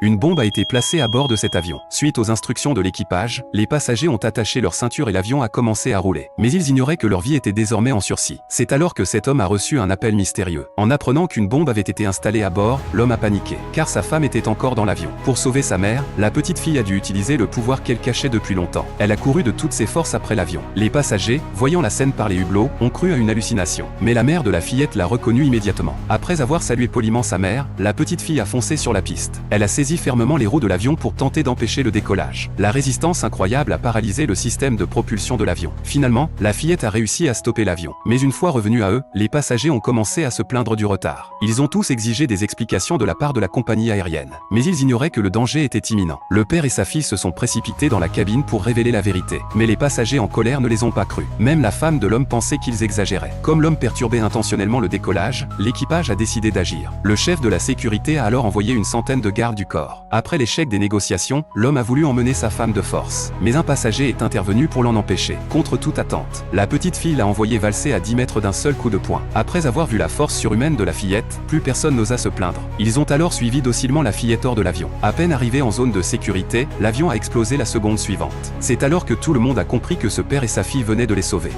Une bombe a été placée à bord de cet avion. Suite aux instructions de l'équipage, les passagers ont attaché leur ceinture et l'avion a commencé à rouler. Mais ils ignoraient que leur vie était désormais en sursis. C'est alors que cet homme a reçu un appel mystérieux. En apprenant qu'une bombe avait été installée à bord, l'homme a paniqué, car sa femme était encore dans l'avion. Pour sauver sa mère, la petite fille a dû utiliser le pouvoir qu'elle cachait depuis longtemps. Elle a couru de toutes ses forces après l'avion. Les passagers, voyant la scène par les hublots, ont cru à une hallucination. Mais la mère de la fillette l'a reconnue immédiatement. Après avoir salué poliment sa mère, la petite fille a foncé sur la piste. Elle a saisi fermement les roues de l'avion pour tenter d'empêcher le décollage. La résistance incroyable a paralysé le système de propulsion de l'avion. Finalement, la fillette a réussi à stopper l'avion. Mais une fois revenus à eux, les passagers ont commencé à se plaindre du retard. Ils ont tous exigé des explications de la part de la compagnie aérienne. Mais ils ignoraient que le danger était imminent. Le père et sa fille se sont précipités dans la cabine pour révéler la vérité. Mais les passagers en colère ne les ont pas crus. Même la femme de l'homme pensait qu'ils exagéraient. Comme l'homme perturbait intentionnellement le décollage, l'équipage a décidé d'agir. Le chef de la sécurité a alors envoyé une centaine de gardes du corps. Après l'échec des négociations, l'homme a voulu emmener sa femme de force. Mais un passager est intervenu pour l'en empêcher. Contre toute attente, la petite fille l'a envoyé valser à 10 mètres d'un seul coup de poing. Après avoir vu la force surhumaine de la fillette, plus personne n'osa se plaindre. Ils ont alors suivi docilement la fillette hors de l'avion. À peine arrivé en zone de sécurité, l'avion a explosé la seconde suivante. C'est alors que tout le monde a compris que ce père et sa fille venaient de les sauver.